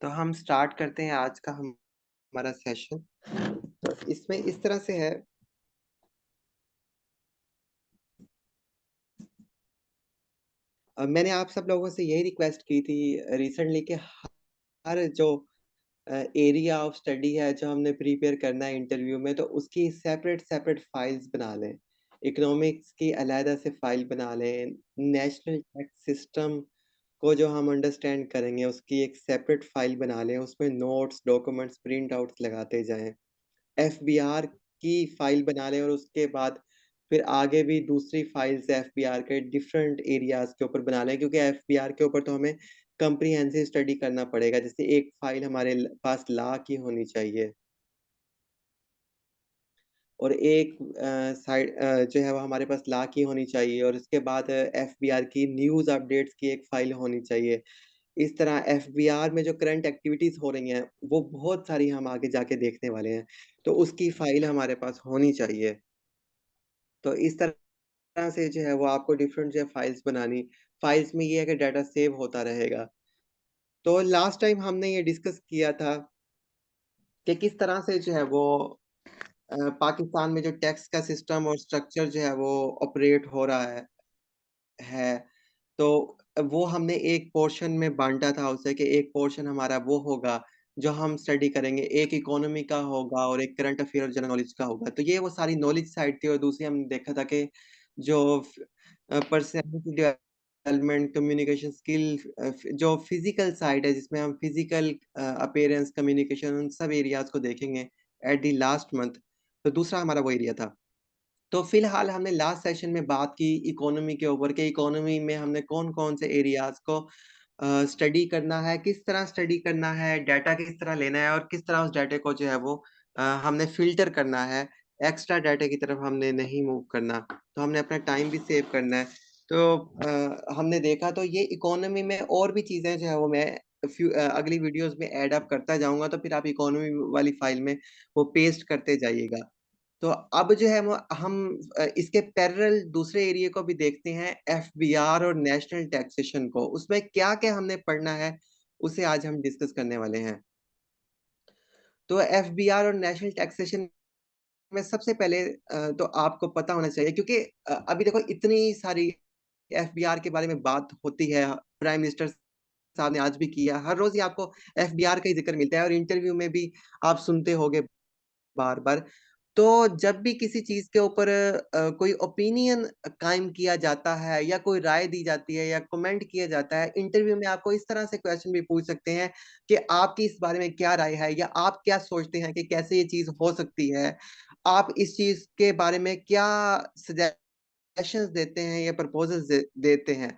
तो हम स्टार्ट करते हैं आज का हमारा सेशन। तो इसमें इस तरह से है। मैंने आप सब लोगों से यही रिक्वेस्ट की थी रिसेंटली कि हर जो एरिया ऑफ स्टडी है जो हमने प्रिपेयर करना है इंटरव्यू में, तो उसकी सेपरेट सेपरेट फाइल्स बना लें। इकोनॉमिक्स की अलहदा से फाइल बना लें। नेशनल टैक्स सिस्टम को जो हम अंडरस्टैंड करेंगे उसकी एक सेपरेट फाइल बना लें, उसमें नोट्स डॉक्यूमेंट्स प्रिंट आउट्स लगाते जाएं। एफबीआर की फाइल बना लें और उसके बाद फिर आगे भी दूसरी फाइल्स एफबीआर के डिफरेंट एरियाज के ऊपर बना लें, क्योंकि एफबीआर के ऊपर तो हमें कंप्रीहेंसिव स्टडी करना पड़ेगा। जैसे एक फाइल हमारे पास लॉ की होनी चाहिए और एक साइड जो है वो हमारे पास लॉ की होनी चाहिए, और इसके बाद एफबीआर की न्यूज़ अपडेट्स की एक फाइल होनी चाहिए। इस तरह एफबीआर में जो करंट एक्टिविटीज हो रही हैं वो बहुत सारी हम आगे जाके देखने वाले हैं, तो उसकी फाइल हमारे पास होनी चाहिए। तो इस तरह से जो है वो आपको डिफरेंट जो है फाइल्स बनानी। फाइल्स में ये है कि डाटा सेव होता रहेगा। तो लास्ट टाइम हमने ये डिस्कस किया था कि किस तरह से जो है वो पाकिस्तान में जो टैक्स का सिस्टम और स्ट्रक्चर जो है वो ऑपरेट हो रहा है। तो वो हमने एक पोर्शन में बाँटा था उसे कि एक पोर्शन हमारा वो होगा, जो हम स्टडी करेंगे, एक इकोनॉमी का होगा और एक करंट अफेयर और जनरल नॉलेज का होगा। तो ये वो सारी नॉलेज साइड थी, और दूसरी हमने देखा था कि जो पर्सनैलिटी डेवलपमेंट, कम्युनिकेशन स्किल, जो फिज़िकल साइड है जिसमें हम फिज़िकल अपीयरेंस, कम्युनिकेशन उन सब एरियाज़ को देखेंगे एट द लास्ट मंथ। तो दूसरा हमारा वो एरिया था। तो फिलहाल हमने लास्ट सेशन में बात की इकोनॉमी के ऊपर कि इकोनॉमी में हमने कौन-कौन से एरियाज़ को स्टडी करना है, किस तरह स्टडी करना है, डाटा किस तरह लेना है और किस तरह उस डाटा को जो है वो हमने फ़िल्टर करना है। एक्स्ट्रा डाटा की तरफ हमने नहीं मूव करना, तो हमने अपना टाइम भी सेव करना है। तो हमने देखा तो ये इकोनॉमी में और भी चीज़ें जो है वो मैं अगली वीडियोज़ में ऐड अप करता जाऊँगा, तो फिर आप इकोनॉमी वाली फ़ाइल में वो पेस्ट करते जाइएगा। तो अब जो है वो हम इसके पैरेलल दूसरे एरिया को भी देखते हैं, एफबीआर और नेशनल टैक्सेशन को। उसमें क्या-क्या हमने पढ़ना है, उसे आज हम डिस्कस करने वाले हैं। तो एफबीआर और नेशनल टैक्सेशन में सबसे पहले तो आपको पता होना चाहिए, क्योंकि अभी देखो इतनी सारी एफबीआर के बारे में बात होती है, प्राइम मिनिस्टर साहब ने आज भी किया। हर रोज़ ही आपको एफबीआर का ही ज़िक्र मिलता है और इंटरव्यू में भी आप सुनते होंगे बार-बार। तो जब भी किसी चीज़ के ऊपर कोई ओपिनियन कायम किया जाता है या कोई राय दी जाती है या कमेंट किया जाता है, इंटरव्यू में आपको इस तरह से क्वेश्चन भी पूछ सकते हैं कि आपकी इस बारे में क्या राय है या आप क्या सोचते हैं कि कैसे ये चीज़ हो सकती है? आप इस चीज़ के बारे में क्या सजेशंस देते हैं या प्रपोज़ल्स देते हैं?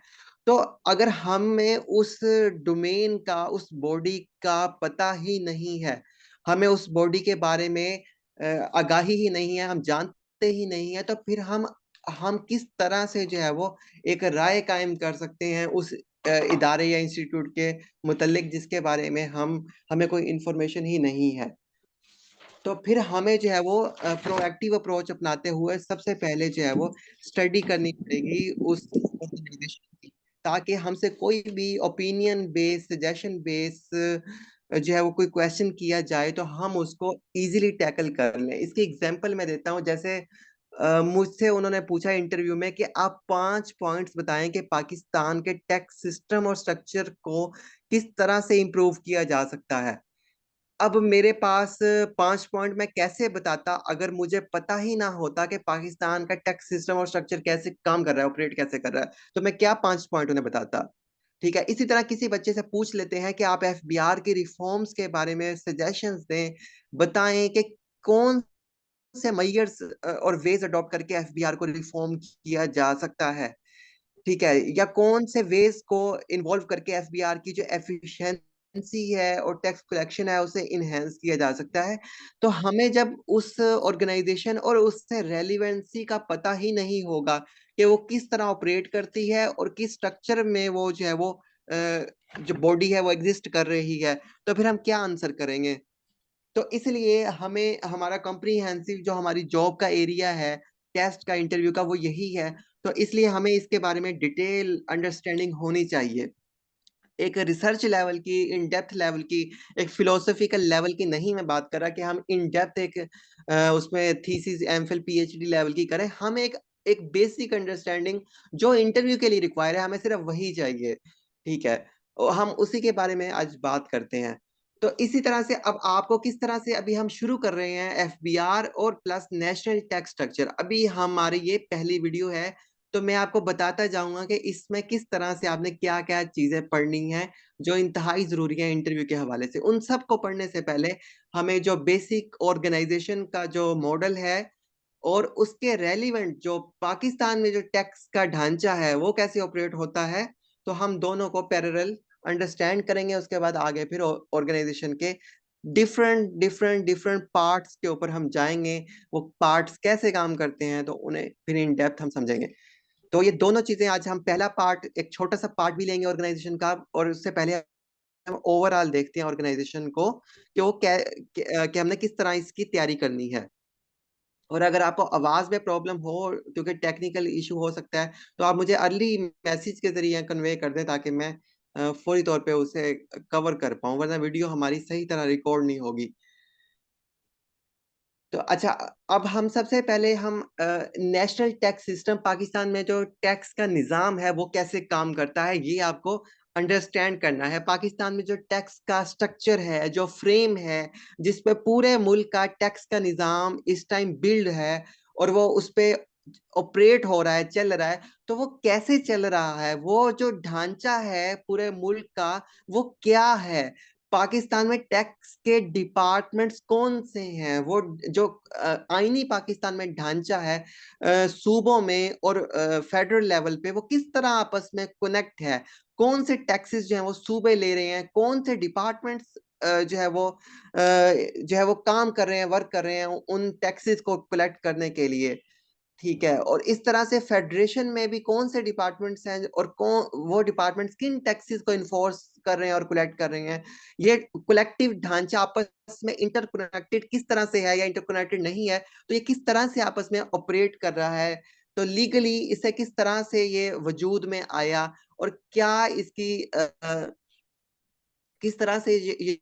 तो अगर हमें उस डोमेन का, उस बॉडी का पता ही नहीं है, हमें उस बॉडी के बारे में आगाही ही नहीं है, हम जानते ही नहीं है, तो फिर हम किस तरह से जो है वो एक राय कायम कर सकते हैं उस इदारे या इंस्टीट्यूट के मुतल्लिक जिसके बारे में हमें कोई इन्फॉर्मेशन ही नहीं है। तो फिर हमें जो है वो प्रोएक्टिव अप्रोच अपनाते हुए सबसे पहले जो है वो स्टडी करनी पड़ेगी उस ऑर्गनाइज़ेशन की, ताकि हमसे कोई भी ओपिनियन बेस, सजेशन बेस जो है वो कोई क्वेश्चन किया जाए तो हम उसको ईज़िली टैकल कर लें। इसकी एग्ज़ाम्पल मैं देता हूँ। जैसे मुझसे उन्होंने पूछा इंटरव्यू में कि आप 5 पॉइंट्स बताएँ कि पाकिस्तान के टैक्स सिस्टम और स्ट्रक्चर को किस तरह से इम्प्रूव किया जा सकता है। अब मेरे पास 5 पॉइंट मैं कैसे बताता अगर मुझे पता ही ना होता कि पाकिस्तान का टैक्स सिस्टम और स्ट्रक्चर कैसे काम कर रहा है, ऑपरेट कैसे कर रहा है, तो मैं क्या 5 पॉइंट उन्हें बताता? ठीक है? इसी तरह किसी बच्चे से पूछ लेते हैं कि आप एफबीआर की रिफॉर्म्स के बारे में सजेशंस दें, बताएँ कि कौन से मेजर्स और वेज़ अडॉप्ट करके एफबीआर को रिफॉर्म किया जा सकता है। ठीक है? या कौन से वेज़ को इन्वॉल्व करके एफबीआर की जो एफिशिएंसी है और टैक्स कलेक्शन है, उसे एनहांस किया जा सकता है। तो हमें जब उस ऑर्गनाइज़ेशन और उससे रेलेवेंसी का पता ही नहीं होगा कि वो किस तरह ऑपरेट करती है और किस स्ट्रक्चर में वो जो है वो जो बॉडी है वो एग्ज़िस्ट कर रही है, तो फिर हम क्या आंसर करेंगे? तो इसलिए हमें हमारा कॉम्प्रिहेंसिव जो हमारी जॉब का एरिया है, टेस्ट का, इंटरव्यू का, वो यही है। तो इसलिए हमें इसके बारे में डिटेल अंडरस्टैंडिंग होनी चाहिए। एक रिसर्च लेवल की, इन डेप्थ लेवल की, एक फिलोसफिकल लेवल की नहीं मैं बात कर रहा कि हम इन डेप्थ एक उसमें थीसिस एमफिल पीएचडी लेवल की करें। हम एक एक बेसिक अंडरस्टैंडिंग जो इंटरव्यू के लिए रिक्वायर है, हमें सिर्फ वही चाहिए। ठीक है, और हम उसी के बारे में आज बात करते हैं। तो इसी तरह से अब आपको किस तरह से, अभी हम शुरू कर रहे हैं एफबीआर और प्लस नेशनल टैक्स स्ट्रक्चर। अभी हमारी ये पहली वीडियो है, तो मैं आपको बताता जाऊंगा कि इसमें किस तरह से आपने क्या क्या चीजें पढ़नी है जो इंतहाई जरूरी है इंटरव्यू के हवाले से। उन सब को पढ़ने से पहले हमें जो बेसिक ऑर्गेनाइजेशन का जो मॉडल है और उसके रेलिवेंट जो पाकिस्तान में जो टैक्स का ढांचा है वो कैसे ऑपरेट होता है, तो हम दोनों को पैरेलल अंडरस्टैंड करेंगे। उसके बाद आगे फिर ऑर्गेनाइजेशन के डिफरेंट डिफरेंट डिफरेंट पार्ट्स के ऊपर हम जाएंगे। वो पार्ट्स कैसे काम करते हैं तो उन्हें फिर इन डेप्थ हम समझेंगे। तो ये दोनों चीजें आज हम पहला पार्ट, एक छोटा सा पार्ट भी लेंगे ऑर्गेनाइजेशन का, और उससे पहले हम ओवरऑल देखते हैं ऑर्गेनाइजेशन को कि वो कि हमने किस तरह इसकी तैयारी करनी है। और अगर आपको आवाज में प्रॉब्लम हो क्योंकि टेक्निकल इशू हो सकता है, तो आप मुझे अर्ली मैसेज के जरिए कन्वे कर दें ताकि मैं फौरी तौर पे उसे कवर कर पाऊं, वरना वीडियो हमारी सही तरह रिकॉर्ड नहीं होगी। तो अच्छा, अब हम सबसे पहले हम नेशनल टैक्स सिस्टम, पाकिस्तान में जो टैक्स का निजाम है वो कैसे काम करता है ये आपको अंडरस्टैंड करना है। पाकिस्तान में जो टैक्स का स्ट्रक्चर है, जो फ्रेम है, जिस पे पूरे मुल्क का टैक्स का निजाम इस टाइम बिल्ड है और वो उस पे ऑपरेट हो रहा है, चल रहा है, तो वो कैसे चल रहा है, वो जो ढांचा है पूरे मुल्क का वो क्या है। पाकिस्तान में टैक्स के डिपार्टमेंट्स कौन से हैं, वो जो आईनी पाकिस्तान में ढांचा है सूबों में और फेडरल लेवल पे वो किस तरह आपस में कनेक्ट है। कौन से टैक्सेस जो है वो सूबे ले रहे हैं, कौन से डिपार्टमेंट्स जो है वो जो है वो काम कर रहे हैं, वर्क कर रहे हैं उन टैक्सेस को कलेक्ट करने के लिए। ठीक है, और इस तरह से फेडरेशन में भी कौन से डिपार्टमेंट्स हैं और कौन वो डिपार्टमेंट्स किन टैक्सेस को इन्फोर्स कर रहे हैं और कलेक्ट कर रहे हैं। ये कलेक्टिव ढांचा आपस में इंटरकनेक्टेड किस तरह से है या इंटरकनेक्टेड नहीं है, तो ये किस तरह से आपस में ऑपरेट कर रहा है, तो लीगली इसे किस तरह से ये वजूद में आया और क्या इसकी किस तरह से ये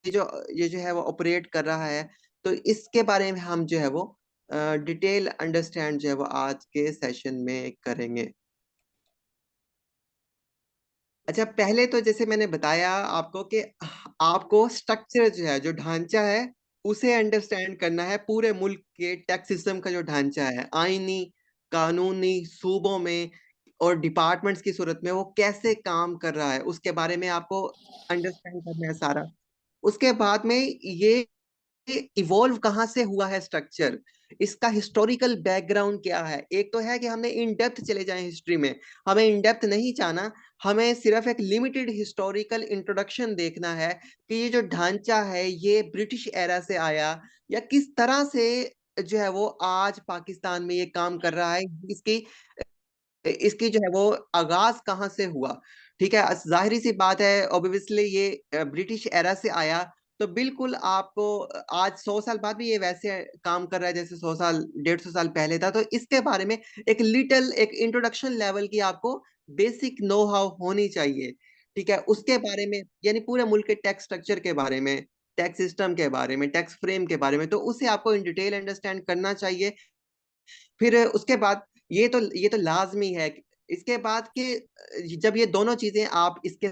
जो है वो ऑपरेट कर रहा है। तो इसके बारे में हम जो है वो डिटेल अंडरस्टैंड जो है वो आज के सेशन में करेंगे। अच्छा, पहले तो जैसे मैंने बताया आपको कि आपको स्ट्रक्चर जो है, जो ढांचा है, उसे अंडरस्टैंड करना है। पूरे मुल्क के टैक्स सिस्टम का जो ढांचा है, आईनी, कानूनी, सूबों में और डिपार्टमेंट्स की सूरत में वो कैसे काम कर रहा है, उसके बारे में आपको अंडरस्टैंड करना है सारा। उसके बाद में ये इवॉल्व कहाँ से हुआ है स्ट्रक्चर, इसका हिस्टोरिकल बैकग्राउंड क्या है। एक तो है कि हमें इन डेप्थ चले जाएं हिस्ट्री में, हमें इन डेप्थ नहीं जाना, हमें सिर्फ एक लिमिटेड हिस्टोरिकल इंट्रोडक्शन देखना है कि ये जो ढांचा है ये ब्रिटिश एरा से आया या किस तरह से जो है वो आज पाकिस्तान में ये काम कर रहा है। इसकी इसकी जो है वो आगाज कहाँ से हुआ। ठीक है, जाहिर सी बात है, ऑब्वियसली ये ब्रिटिश एरा से आया, तो बिल्कुल आपको आज 100 साल बाद भी ये वैसे काम कर रहा है जैसे 100 साल 150 साल पहले था। तो इसके बारे में एक लिटिल एक इंट्रोडक्शन लेवल की आपको बेसिक नो हाउ होनी चाहिए। ठीक है, उसके बारे में यानी पूरे मुल्क के टैक्स स्ट्रक्चर के बारे में, टैक्स सिस्टम के बारे में, टैक्स फ्रेम के बारे में, तो उसे आपको इन डिटेल अंडरस्टैंड करना चाहिए। फिर उसके बाद ये तो लाजमी है। इसके बाद के जब ये दोनों चीजें आप इसके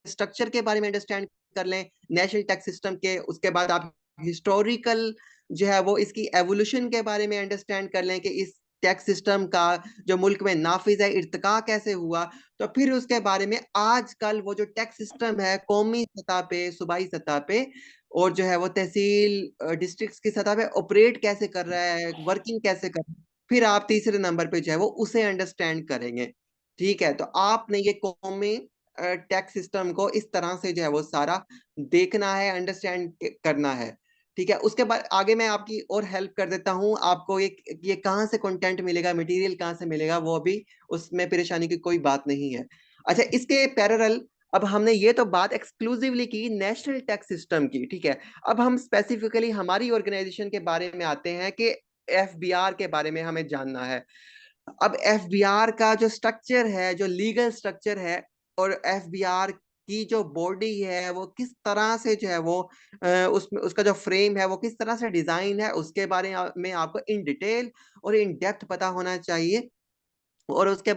स्ट्रक्चर के बारे में अंडरस्टैंड कर लें, नेशनल टैक्स सिस्टम के, उसके बाद आप हिस्टोरिकल जो है वो इसकी एवोल्यूशन के बारे में अंडरस्टैंड कर लें कि इस टैक्स सिस्टम का जो मुल्क में नाफिज है इर्तिका कैसे हुआ, तो फिर उसके बारे में आजकल वो जो टैक्स सिस्टम है कौमी सतह पे, सूबाई सतह पे और जो है वो तहसील डिस्ट्रिक्ट्स की सतह पे ऑपरेट कैसे कर रहा है, वर्किंग कैसे कर रहा है, फिर आप तीसरे नंबर पे जो है वो उसे अंडरस्टैंड करेंगे। ठीक है, तो आपने ये कौमी टैक्स सिस्टम को इस तरह से जो है वो सारा देखना है, अंडरस्टैंड करना है। ठीक है, उसके बाद आगे मैं आपकी और हेल्प कर देता हूँ आपको। ये कहाँ से कंटेंट मिलेगा, मटेरियल कहाँ से मिलेगा, वो भी उसमें परेशानी की कोई बात नहीं है। अच्छा, इसके पैरेलल अब हमने ये तो बात एक्सक्लूसिवली की नेशनल टैक्स सिस्टम की। ठीक है, अब हम स्पेसिफिकली हमारी ऑर्गेनाइजेशन के बारे में आते हैं कि एफबीआर के बारे में हमें जानना है। अब एफबीआर का जो स्ट्रक्चर है, जो लीगल स्ट्रक्चर है, और एफबीआर की जो बॉडी है वो किस तरह से जो है वो उसमें उसका जो फ्रेम है वो किस तरह से डिजाइन है, उसके बारे में आपको इन डिटेल और इन डेप्थ पता होना चाहिए। और उसके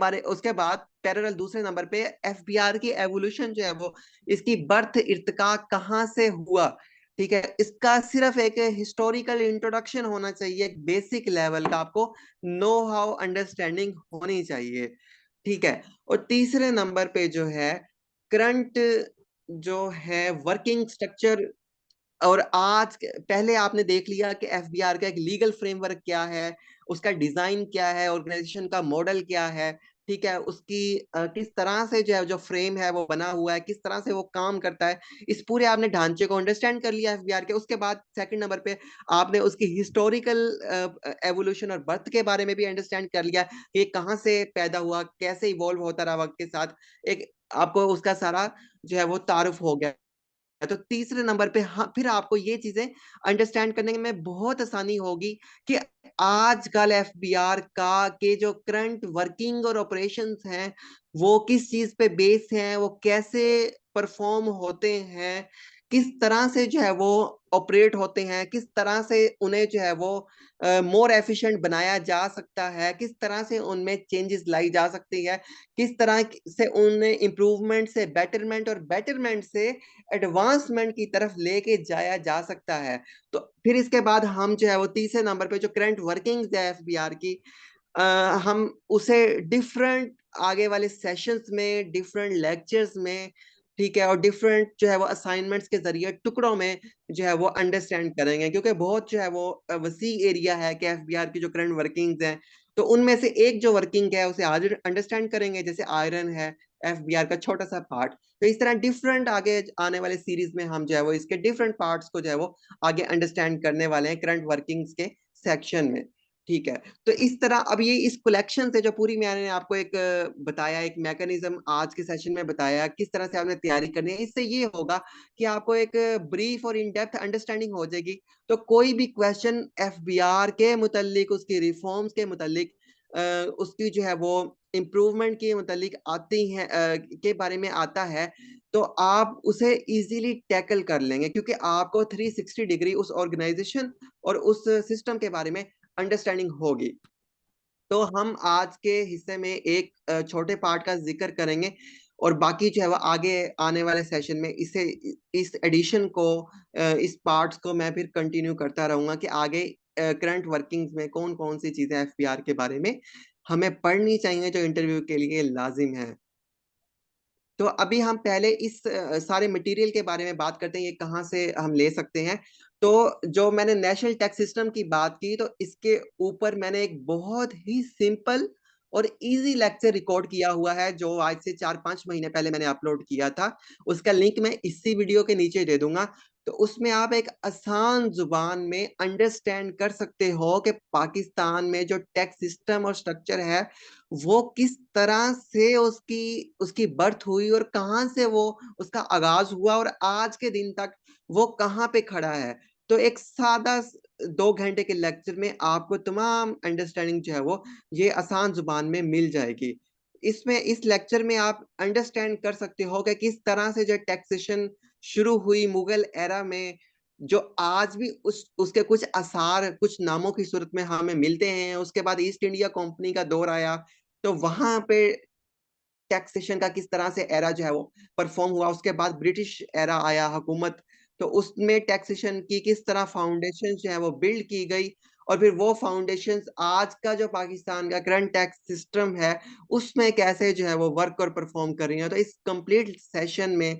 बाद पैरेलल दूसरे नंबर पे एफबीआर की एवोल्यूशन जो है वो, इसकी बर्थ इर्तिका कहाँ से हुआ, ठीक है, इसका सिर्फ एक हिस्टोरिकल इंट्रोडक्शन होना चाहिए, एक बेसिक लेवल का आपको नो हाउ अंडरस्टैंडिंग होनी चाहिए, ठीक है। और तीसरे नंबर पे जो है करंट जो है वर्किंग स्ट्रक्चर, और पहले आपने देख लिया कि एफबीआर का एक लीगल फ्रेमवर्क क्या है, उसका डिजाइन क्या है, ऑर्गेनाइजेशन का मॉडल क्या है, ठीक है, उसकी किस तरह से जो है जो फ्रेम है वो बना हुआ है, किस तरह से वो काम करता है, इस पूरे आपने ढांचे को अंडरस्टैंड कर लिया एफबीआर के। उसके बाद सेकंड नंबर पे आपने उसकी हिस्टोरिकल एवोल्यूशन और बर्थ के बारे में भी अंडरस्टैंड कर लिया कि ये कहाँ से पैदा हुआ, कैसे इवॉल्व होता रहा वक्त के साथ, एक आपको उसका सारा जो है वो तारुफ हो गया। तो तीसरे नंबर पे हाँ, फिर आपको ये चीजें अंडरस्टैंड करने में बहुत आसानी होगी कि आजकल एफबीआर का के जो करंट वर्किंग और ऑपरेशंस हैं वो किस चीज पे बेस हैं, वो कैसे परफॉर्म होते हैं, किस तरह से जो है वो ऑपरेट होते हैं, किस तरह से उन्हें जो है वो मोर एफिशिएंट बनाया जा सकता है, किस तरह से उनमें चेंजेस लाई जा सकती है, किस तरह से उन्हें इम्प्रूवमेंट से बेटरमेंट और बेटरमेंट से एडवांसमेंट की तरफ लेके जाया जा सकता है। तो फिर इसके बाद हम जो है वो तीसरे नंबर पे जो करंट वर्किंग्स है एफबीआर की, हम उसे डिफरेंट आगे वाले सेशंस में, डिफरेंट लेक्चर्स में, ठीक है, और डिफरेंट जो है वो असाइनमेंट्स के जरिए टुकड़ों में जो है वो अंडरस्टैंड करेंगे, क्योंकि बहुत जो है वो वसी एरिया है कि एफबीआर की जो करंट वर्किंग्स हैं, तो उनमें से एक जो वर्किंग है उसे आज अंडरस्टैंड करेंगे, जैसे आयरन है एफबीआर का छोटा सा पार्ट। तो इस तरह डिफरेंट आगे आने वाले सीरीज में हम जो है वो इसके डिफरेंट पार्ट्स को जो है वो आगे अंडरस्टैंड करने वाले हैं करंट वर्किंग्स के सेक्शन में, ठीक है। तो इस तरह अब ये इस कलेक्शन से जो पूरी मैंने आपको एक बताया, एक मैकेनिज्म आज के सेशन में बताया किस तरह से आपने तैयारी करनी है, इससे ये होगा कि आपको एक ब्रीफ और इन डेप्थ अंडरस्टैंडिंग हो जाएगी। तो कोई भी क्वेश्चन एफबीआर के मुतालिक, उसकी रिफॉर्म्स के मुतालिक, उसकी जो है वो इम्प्रूवमेंट के मुतालिक आती हैं के बारे में आता है, तो आप उसे इजीली टैकल कर लेंगे, क्योंकि आपको 360 डिग्री उस ऑर्गेनाइजेशन और उस सिस्टम के बारे में अंडरस्टैंडिंग होगी। तो हम आज के हिस्से में एक छोटे पार्ट का जिक्र करेंगे, और बाकी जो है वो आगे आने वाले सेशन में इस एडिशन को, इस पार्ट्स को मैं फिर कंटिन्यू करता रहूंगा कि आगे करंट वर्किंग्स में कौन कौन सी चीजें एफबीआर के बारे में हमें पढ़नी चाहिए जो इंटरव्यू के लिए लाजिम है। तो अभी हम पहले इस सारे मटेरियल के बारे में बात करते हैं, ये कहाँ से हम ले सकते हैं। तो जो मैंने नेशनल टैक्स सिस्टम की बात की, तो इसके ऊपर मैंने एक बहुत ही सिंपल और इजी लेक्चर रिकॉर्ड किया हुआ है, जो आज से 4-5 महीने पहले मैंने अपलोड किया था। उसका लिंक मैं इसी वीडियो के नीचे दे दूंगा। तो उसमें आप एक आसान जुबान में अंडरस्टैंड कर सकते हो कि पाकिस्तान में जो टैक्स सिस्टम और स्ट्रक्चर है वो किस तरह से उसकी उसकी बर्थ हुई, और कहाँ से वो उसका आगाज हुआ, और आज के दिन तक वो कहाँ पे खड़ा है। तो एक सादा 2 घंटे के लेक्चर में आपको तमाम अंडरस्टैंडिंग जो है वो ये आसान जुबान में मिल जाएगी। इसमें इस लेक्चर में आप अंडरस्टैंड कर सकते हो कि किस तरह से जो टैक्सेशन शुरू हुई मुगल एरा में, जो आज भी उसके कुछ आसार कुछ नामों की सूरत में हमें मिलते हैं। उसके बाद ईस्ट इंडिया कंपनी का दौर आया, तो वहां पे टैक्सेशन का किस तरह से एरा जो है वो परफॉर्म हुआ। उसके बाद ब्रिटिश एरा आया हुकूमत, तो उसमें टैक्सेशन की किस तरह फाउंडेशन जो है वो बिल्ड की गई, और फिर वो फाउंडेशंस आज का जो पाकिस्तान का करंट टैक्स सिस्टम है उसमें कैसे जो है वो वर्क और परफॉर्म कर रही है। तो इस कंप्लीट सेशन में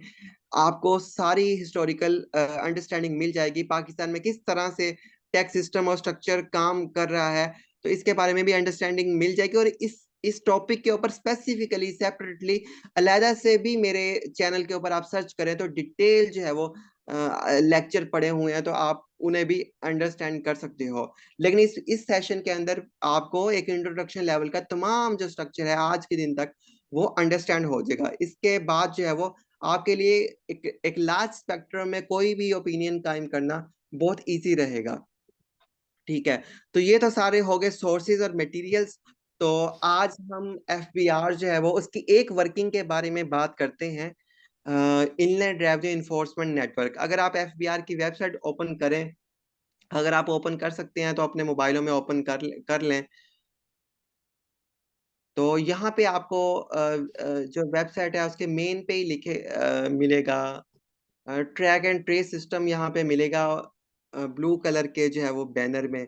आपको सारी हिस्टोरिकल अंडरस्टैंडिंग मिल जाएगी, पाकिस्तान में किस तरह से टैक्स सिस्टम और स्ट्रक्चर काम कर रहा है, तो इसके बारे में भी अंडरस्टैंडिंग मिल जाएगी। और इस टॉपिक के ऊपर स्पेसिफिकली सेपरेटली अलहदा से भी मेरे चैनल के ऊपर आप सर्च करें तो डिटेल जो है वो लेक्चर पड़े हुए हैं, तो आप उन्हें भी अंडरस्टैंड कर सकते हो। लेकिन इस सेशन के अंदर आपको एक इंट्रोडक्शन लेवल का तमाम जो स्ट्रक्चर है आज के दिन तक वो अंडरस्टैंड हो जाएगा। इसके बाद जो है वो आपके लिए एक लार्ज स्पेक्ट्रम में कोई भी ओपिनियन कायम करना बहुत इजी रहेगा, ठीक है। तो ये तो सारे हो गए सोर्सेज और मटेरियल्स। तो आज हम एफबीआर जो है वो उसकी एक वर्किंग के बारे में बात करते हैं। Inland revenue enforcement network. अगर आप एफबीआर की वेबसाइट ओपन करें, अगर आप ओपन कर सकते हैं तो अपने मोबाइलों में ओपन कर लें। तो यहाँ पे आपको जो वेबसाइट है उसके मेन पे ही लिखे मिलेगा, ट्रैक एंड ट्रेस सिस्टम यहाँ पे मिलेगा, ब्लू कलर के जो है वो बैनर में।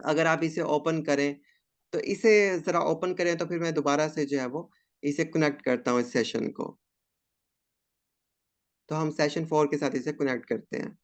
अगर आप इसे ओपन करें, तो इसे जरा ओपन करें, तो फिर मैं दोबारा से जो है वो इसे कनेक्ट करता हूँ इस सेशन को। तो हम सेशन 4 के साथ इसे कनेक्ट करते हैं।